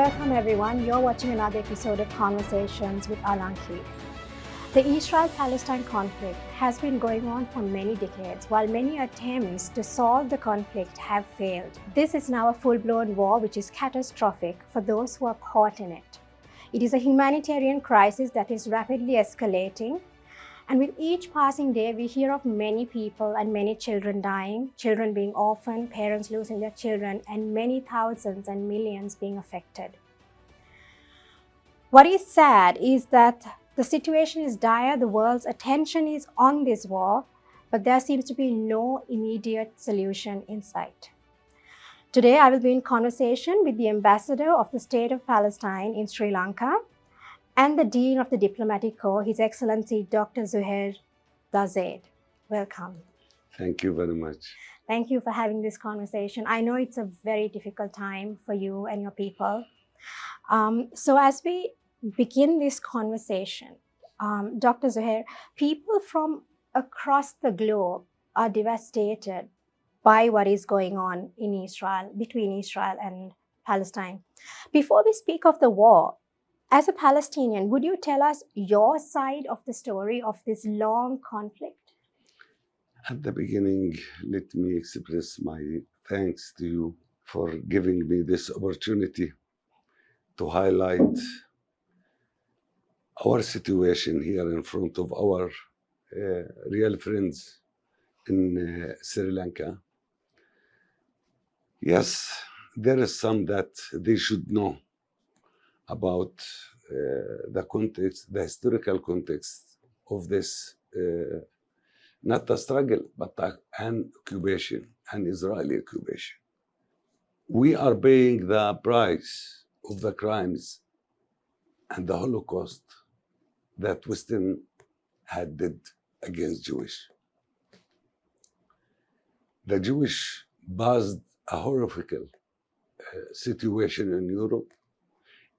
Welcome everyone. You're watching another episode of Conversations with Alanki. The Israel-Palestine conflict has been going on for many decades, while many attempts to solve the conflict have failed. This is now a full-blown war which is catastrophic for those who are caught in it. It is a humanitarian crisis that is rapidly escalating, and with each passing day, we hear of many people and many children dying, children being orphaned, parents losing their children, and many thousands and millions being affected. What is sad is that the situation is dire, the world's attention is on this war, but there seems to be no immediate solution in sight. Today, I will be in conversation with the ambassador of the State of Palestine in Sri Lanka and the Dean of the Diplomatic Corps, His Excellency Dr. Zuhair Dazaid. Welcome. Thank you very much. Thank you for having this conversation. I know it's a very difficult time for you and your people. So as we begin this conversation, Dr. Zuhair, people from across the globe are devastated by what is going on in Israel, between Israel and Palestine. Before we speak of the war, as a Palestinian, would you tell us your side of the story of this long conflict? At the beginning, let me express my thanks to you for giving me this opportunity to highlight our situation here in front of our real friends in Sri Lanka. Yes, there is some that they should know about the context, the historical context of this, not a struggle, but an occupation, an Israeli occupation. We are paying the price of the crimes and the Holocaust that Western had did against Jewish. The Jewish passed a horrific situation in Europe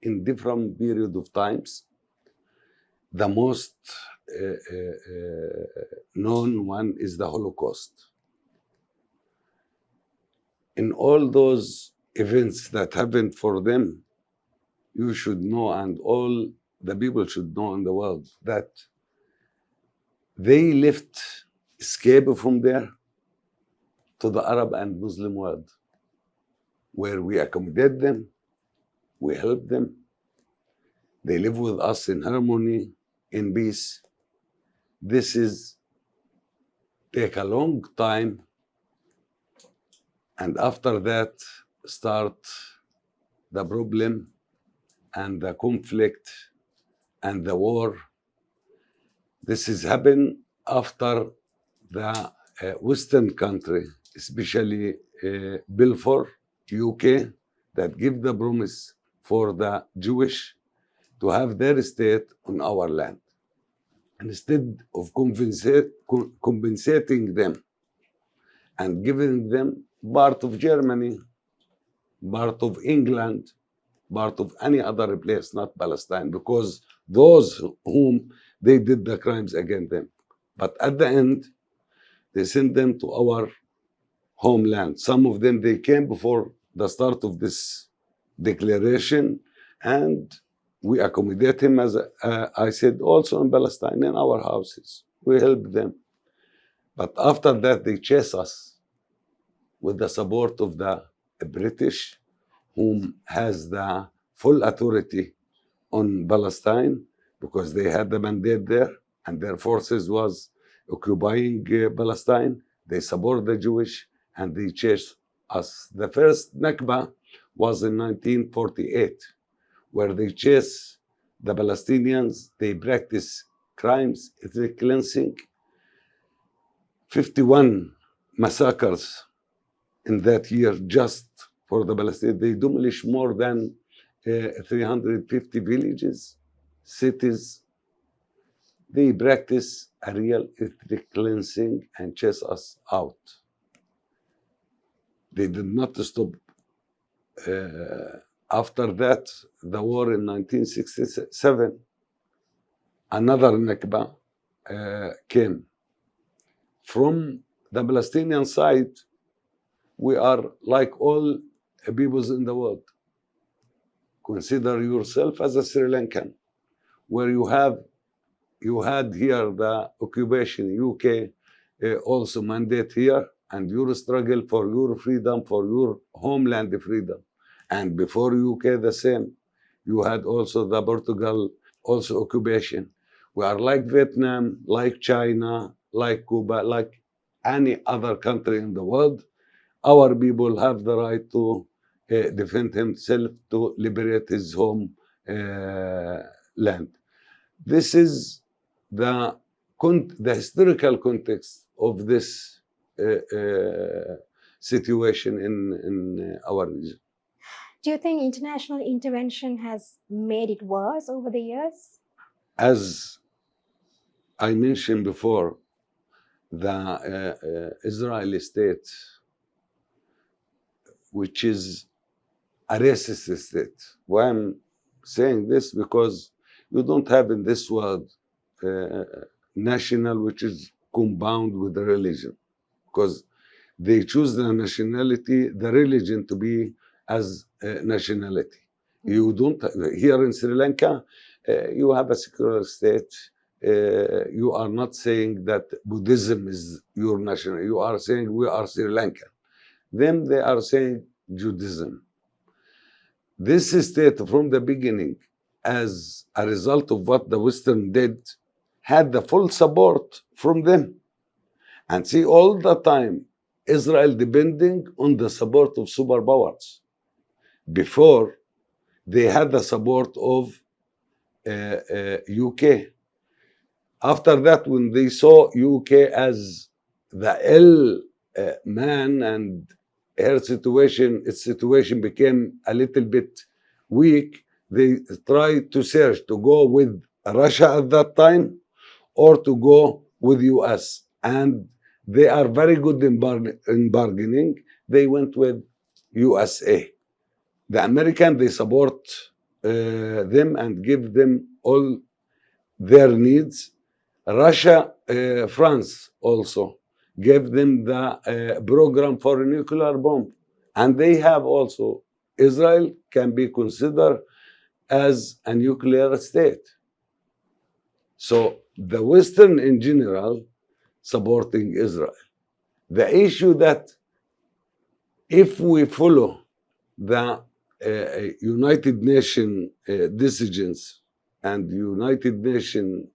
in different period of times. The most known one is the Holocaust. In all those events that happened for them, you should know, and all the people should know in the world, that they left, escape from there to the Arab and Muslim world, where we accommodate them, we help them, they live with us in harmony, in peace. This is take a long time, and after that start the problem and the conflict and the war. This has happened after the Western country, especially Balfour, UK, that give the promise for the Jewish to have their state on our land. And instead of compensating them and giving them part of Germany, part of England, part of any other place, not Palestine, because those whom they did the crimes against them. But at the end, they sent them to our homeland. Some of them, they came before the start of this declaration, and we accommodate him, as I said, also in Palestine, in our houses. We help them. But after that, they chase us with the support of the British, whom has the full authority on Palestine, because they had the mandate there, and their forces was occupying Palestine. They support the Jewish, and they chase us. The first Nakba was in 1948, where they chase the Palestinians. They practice crimes, ethnic cleansing, 51 massacres in that year just for the Palestinians. They demolish more than 350 villages, cities. They practice a real ethnic cleansing and chase us out. They did not stop. After that, the war in 1967, another Nakba came. From the Palestinian side, we are like all peoples in the world, consider yourself as a Sri Lankan, where you had here the occupation, UK also mandate here, and your struggle for your freedom, for your homeland freedom. And before UK, the same. You had also the Portugal, also occupation. We are like Vietnam, like China, like Cuba, like any other country in the world. Our people have the right to defend himself, to liberate his home land. This is the the historical context of this situation in our region. Do you think international intervention has made it worse over the years? As I mentioned before, the Israeli state, which is a racist state. Why I'm saying this? Because you don't have in this world national which is compound with the religion, because they choose the nationality, the religion to be as nationality. You don't here in Sri Lanka, you have a secular state. You are not saying that Buddhism is your national. You are saying we are Sri Lankan. Them they are saying Judaism. This state from the beginning, as a result of what the Western did, had the full support from them. And see, all the time, Israel depending on the support of superpowers. Before, they had the support of UK. After that, when they saw UK as the ill man and its situation became a little bit weak, they tried to search to go with Russia at that time or to go with US. And they are very good in bargaining. They went with USA. The American, they support them and give them all their needs. Russia, France also gave them the program for a nuclear bomb. And they have also, Israel can be considered as a nuclear state. So the Western in general supporting Israel. The issue that if we follow the United Nations decisions and United Nations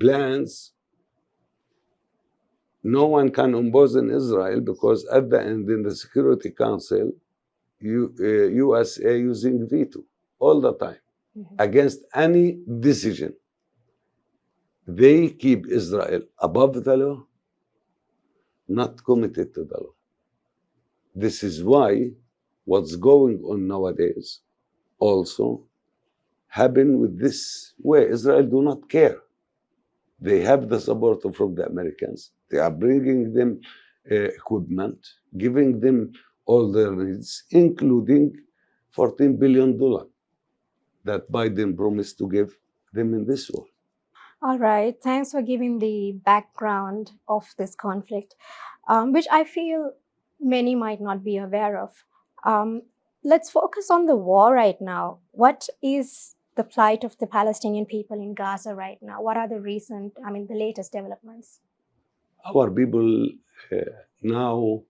plans, no one can impose in Israel, because at the end in the Security Council, USA using veto all the time against any decision. They keep Israel above the law, not committed to the law. This is why what's going on nowadays also happen with this way. Israel do not care. They have the support from the Americans. They are bringing them equipment, giving them all their needs, including $14 billion that Biden promised to give them in this war. All right. Thanks for giving the background of this conflict, which I feel many might not be aware of. Let's focus on the war right now. What is the plight of the Palestinian people in Gaza right now? What are the the latest developments? Our people now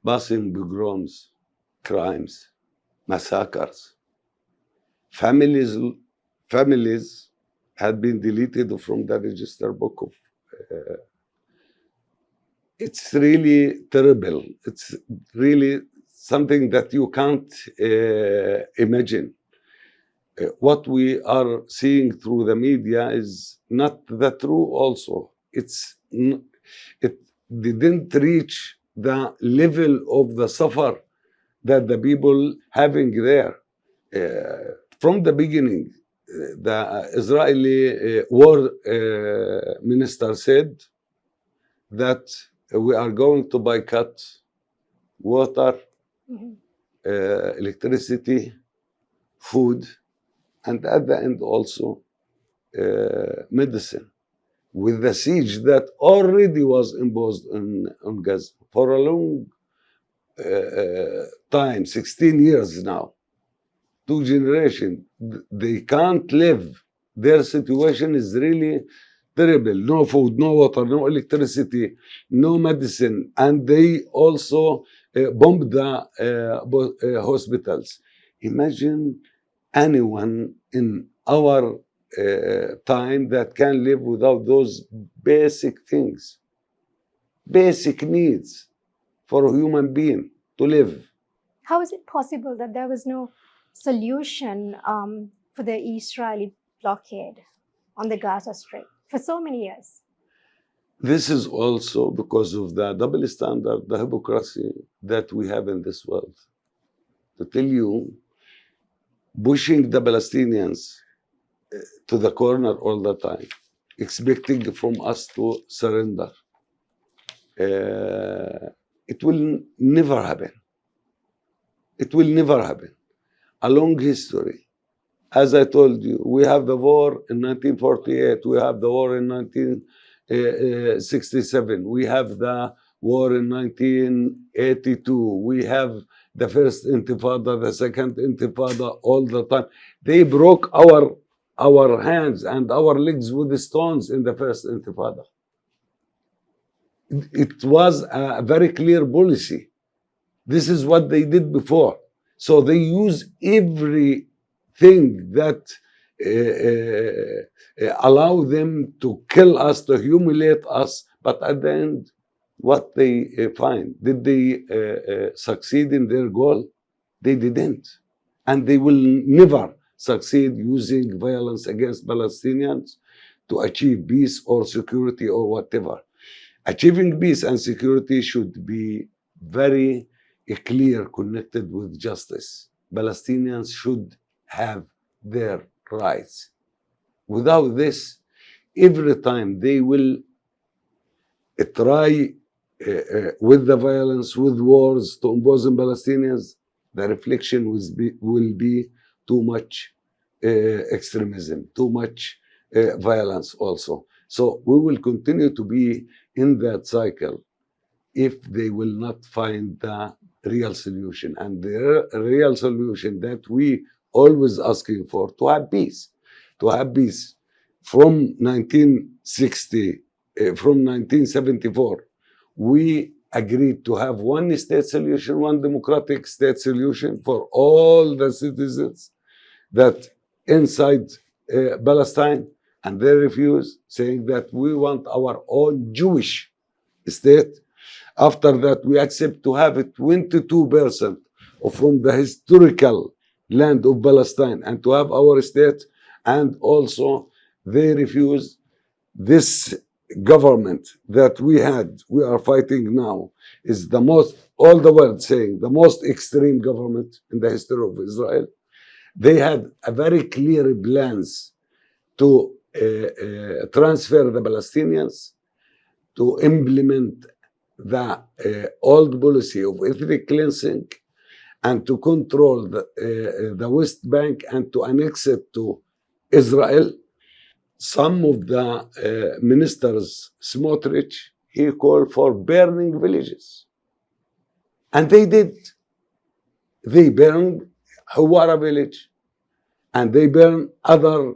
passing pogroms, crimes, massacres. Families had been deleted from the register book of. It's really terrible. It's really something that you can't imagine. What we are seeing through the media is not the true. Also, it didn't reach the level of the suffer that the people having there. From the beginning, the Israeli war minister said that we are going to boycott water, electricity, food, and at the end also medicine, with the siege that already was imposed on Gaza for a long time, 16 years now, two generations, they can't live. Their situation is really terrible. No food, no water, no electricity, no medicine. And they also bombed the hospitals. Imagine anyone in our time that can live without those basic things, basic needs for a human being to live. How is it possible that there was no solution for the Israeli blockade on the Gaza Strip for so many years? This is also because of the double standard, the hypocrisy that we have in this world. To tell you, pushing the Palestinians to the corner all the time, expecting from us to surrender. It will never happen. It will never happen. A long history. As I told you, we have the war in 1948, we have the war in 1967, we have the war in 1982, we have the first intifada, the second intifada, all the time. They broke our hands and our legs with the stones in the first intifada. It was a very clear policy. This is what they did before. So they use everything that allow them to kill us, to humiliate us. But at the end, what they find, did they succeed in their goal? They didn't. And they will never succeed using violence against Palestinians to achieve peace or security or whatever. Achieving peace and security should be very clear, connected with justice. Palestinians should have their rights. Without this, every time they will try with the violence, with wars to impose on Palestinians, the reflection will be too much extremism, too much violence also. So we will continue to be in that cycle if they will not find the real solution. And the real solution that we always asking for, to have peace. To have peace. From 1974, we agreed to have one state solution, one democratic state solution for all the citizens that inside Palestine, and they refuse, saying that we want our own Jewish state. After that, we accept to have 22% from the historical land of Palestine and to have our state. And also, they refuse this government that we are fighting now, is the most, all the world saying, the most extreme government in the history of Israel. They had a very clear plans to transfer the Palestinians, to implement the old policy of ethnic cleansing, and to control the West Bank and to annex it to Israel. Some of the ministers, Smotrich, he called for burning villages. And they did. They burned Hawara village, and they burned other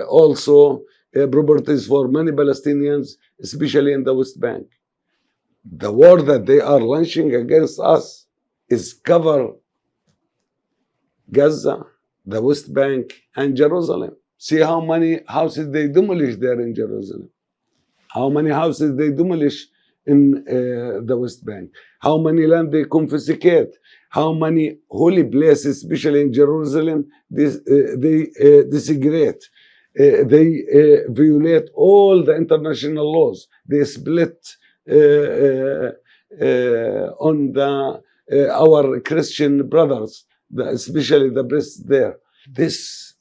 also properties for many Palestinians, especially in the West Bank. The war that they are launching against us is cover Gaza, the West Bank, and Jerusalem. See how many houses they demolish there in Jerusalem. How many houses they demolish in the West Bank. How many land they confiscate. How many holy places, especially in Jerusalem, they desecrate. They violate all the international laws. They split on our Christian brothers, especially the priests there. This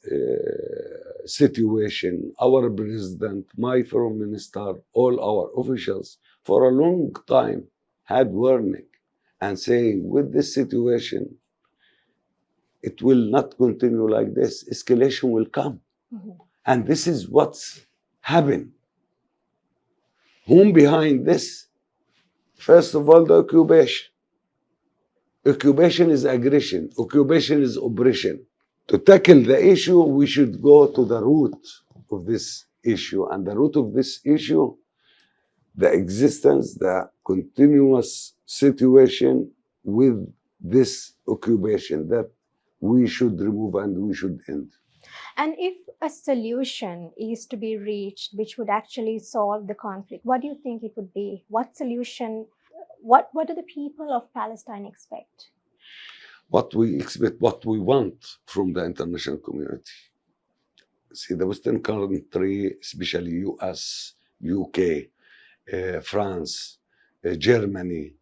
situation, our president, my foreign minister, all our officials, for a long time had warning and saying, with this situation, it will not continue like this. Escalation will come. Mm-hmm. And this is what's happened. Whom behind this? First of all, the occupation. Occupation is aggression. Occupation is oppression. To tackle the issue, we should go to the root of this issue. And the root of this issue, the existence, the continuous situation with this occupation that we should remove and we should end. And if a solution is to be reached which would actually solve the conflict, what do you think it would be? What solution, what do the people of Palestine expect? What we expect, what we want from the international community. See, the Western country, especially US, UK, France, Germany,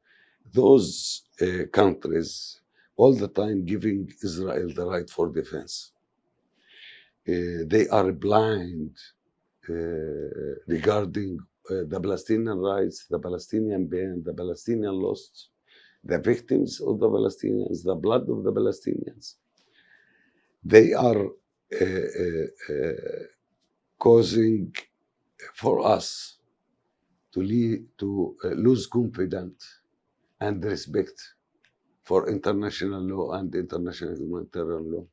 those countries all the time giving Israel the right for defense. They are blind regarding the Palestinian rights, the Palestinian pain, the Palestinian loss, the victims of the Palestinians, the blood of the Palestinians. They are causing for us to lose confidence and respect for international law and international humanitarian law,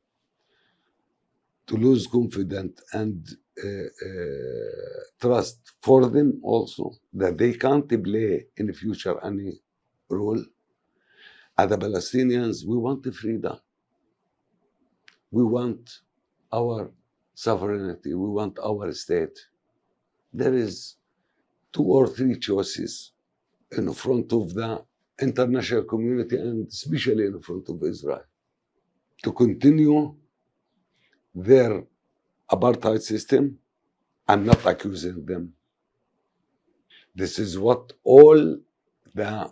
to lose confidence and trust for them also that they can't play in the future any role. As the Palestinians, we want the freedom. We want our sovereignty. We want our state. There is 2 or 3 choices in front of the international community and especially in front of Israel. To continue their apartheid system and not accusing them. This is what all the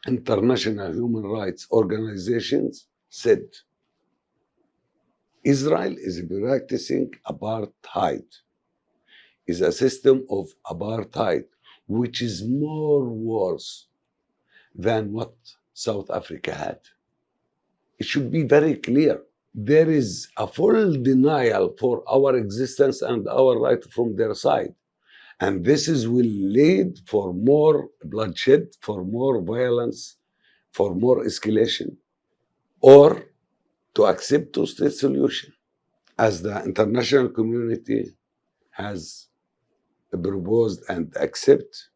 international human rights organizations said. Israel is practicing apartheid, is a system of apartheid, which is more worse than what South Africa had. It should be very clear. There is a full denial for our existence and our right from their side. And this will lead for more bloodshed, for more violence, for more escalation, or to accept two-state solution, as the international community has proposed and accept,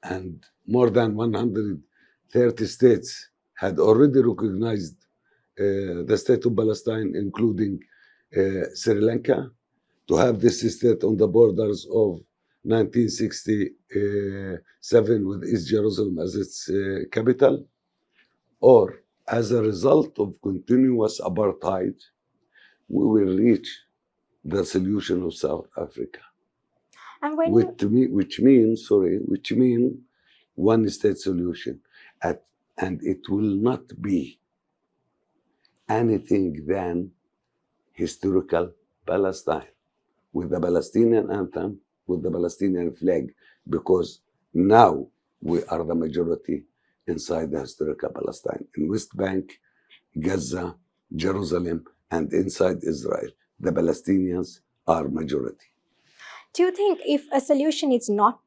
and more than 130 states had already recognized the state of Palestine, including Sri Lanka, to have this state on the borders of 1967 with East Jerusalem as its capital, or as a result of continuous apartheid, we will reach the solution of South Africa. And when which means one state solution. And it will not be anything than historical Palestine, with the Palestinian anthem, with the Palestinian flag, because now we are the majority inside the historical Palestine, in West Bank, Gaza, Jerusalem, and inside Israel. The Palestinians are majority. do you think if a solution is not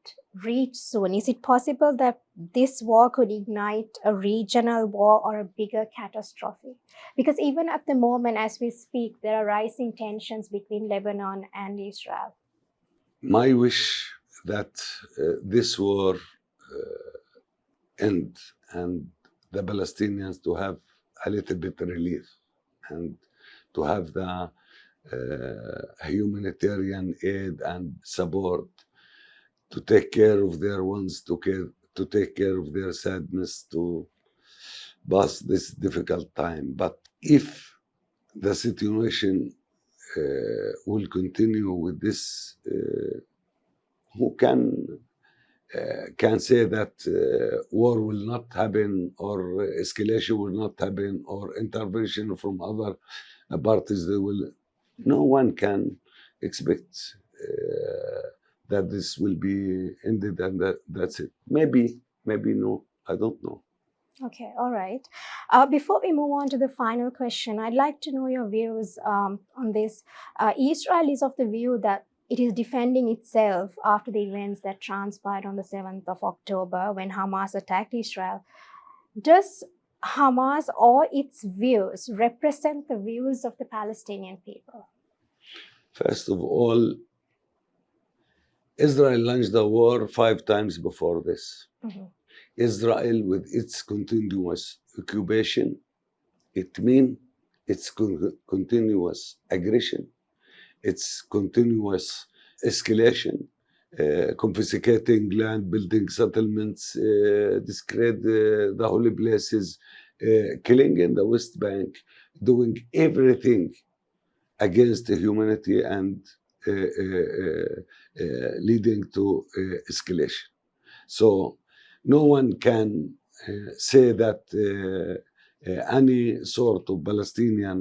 reached soon, is it possible that this war could ignite a regional war or a bigger catastrophe? Because even at the moment, as we speak, there are rising tensions between Lebanon and Israel. My wish that this war end and the Palestinians to have a little bit relief and to have the humanitarian aid and support to take care of their ones, to take care of their sadness, to pass this difficult time. But if the situation will continue with this, who can say that war will not happen, or escalation will not happen, or intervention from other parties? No one can expect that this will be ended and that's it. Maybe no, I don't know. Okay, all right. Before we move on to the final question, I'd like to know your views on this. Israel is of the view that it is defending itself after the events that transpired on the 7th of October when Hamas attacked Israel. Does Hamas or its views represent the views of the Palestinian people? First of all, Israel launched the war 5 times before this. Mhm. Israel, with its continuous occupation, it means its continuous aggression, its continuous escalation, confiscating land, building settlements, discredit the holy places, killing in the West Bank, doing everything against humanity and leading to escalation. So no one can say that any sort of Palestinian,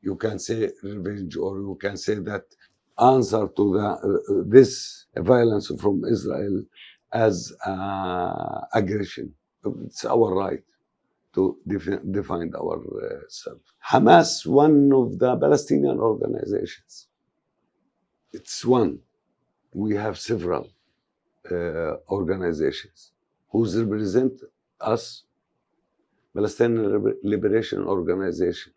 you can say revenge, or you can say that answer to this violence from Israel as aggression. It's our right to define ourselves. Hamas, one of the Palestinian organizations. It's one. We have several organizations whose represent us, Palestinian Liberation Organization,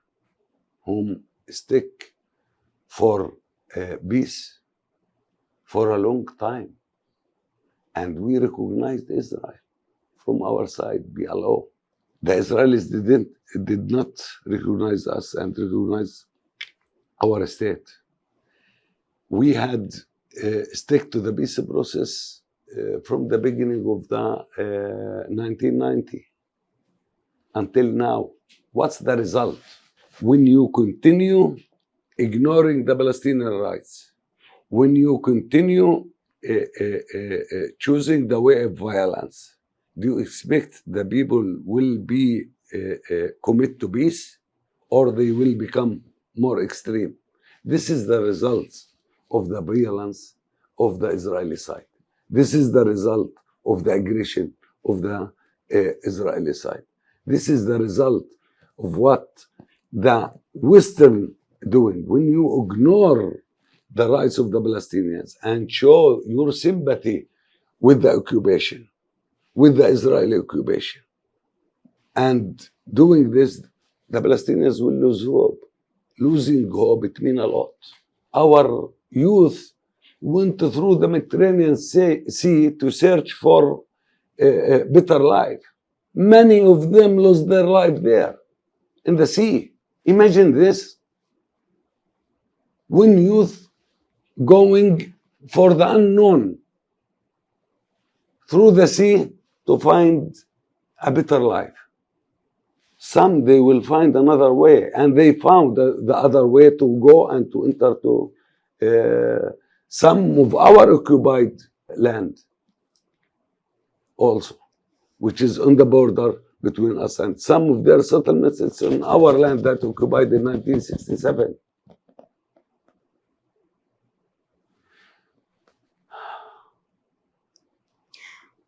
whom stick for peace for a long time. And we recognized Israel from our side, PLO. The Israelis did not recognize us and recognize our state. We had stick to the peace process from the beginning of the 1990 until now. What's the result? When you continue ignoring the Palestinian rights, when you continue choosing the way of violence, do you expect the people will be commit to peace, or they will become more extreme? This is the result of the violence of the Israeli side. This is the result of the aggression of the Israeli side. This is the result of what the Western doing. When you ignore the rights of the Palestinians and show your sympathy with the occupation, with the Israeli occupation, and doing this, the Palestinians will lose hope. Losing hope, it means a lot. Our youth went through the Mediterranean Sea to search for a better life. Many of them lost their life there in the sea. Imagine this. When youth going for the unknown through the sea to find a better life. Some they will find another way, and they found the other way to go and to enter to some of our occupied land also, which is on the border between us, and some of their settlements, it's on our land that occupied in 1967.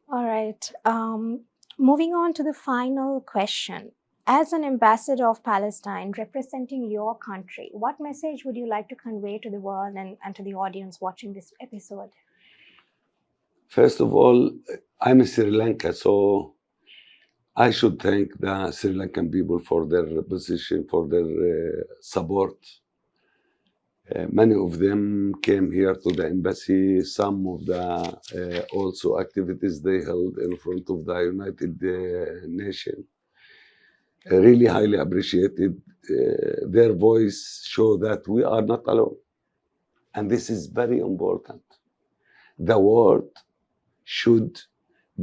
All right. Moving on to the final question. As an ambassador of Palestine representing your country, what message would you like to convey to the world and to the audience watching this episode? First of all, I'm in Sri Lanka, so I should thank the Sri Lankan people for their position, for their support. Many of them came here to the embassy. Some of the also activities they held in front of the United Nations. Really highly appreciated. Their voice show that we are not alone. And this is very important. The world should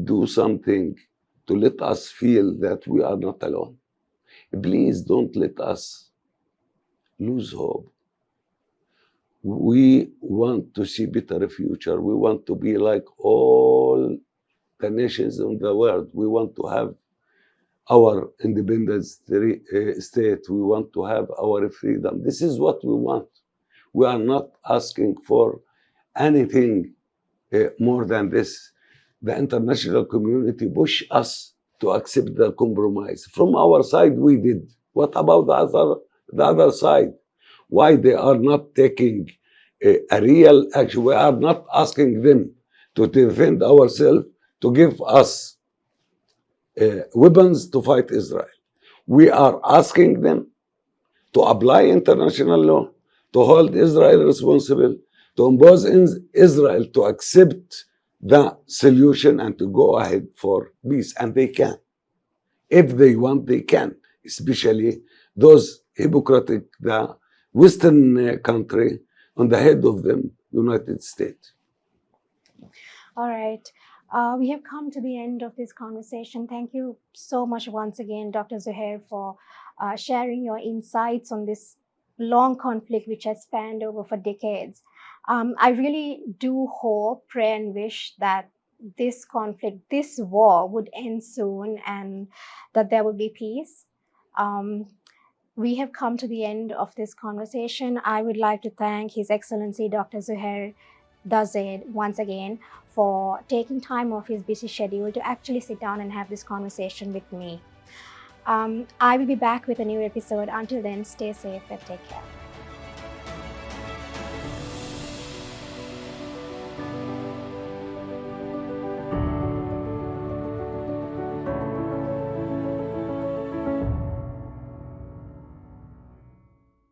do something to let us feel that we are not alone. Please don't let us lose hope. We want to see better future. We want to be like all the nations in the world. We want to have our independent state. We want to have our freedom. This is what we want. We are not asking for anything more than this. The international community push us to accept the compromise. From our side, we did. What about the other side? Why they are not taking a real action? We are not asking them to defend ourselves, to give us weapons to fight Israel. We are asking them to apply international law, to hold Israel responsible, to impose Israel to accept the solution and to go ahead for peace. And they can. If they want, they can, especially those hypocritic, the Western country, on the head of them, United States. All right. We have come to the end of this conversation. Thank you so much once again, Dr. Zuhair, for sharing your insights on this long conflict which has spanned over for decades. I really do hope, pray, and wish that this conflict, this war would end soon and that there will be peace. We have come to the end of this conversation. I would like to thank His Excellency Dr. Zuhair Dazed once again for taking time off his busy schedule to actually sit down and have this conversation with me. I will be back with a new episode. Until then, stay safe and take care.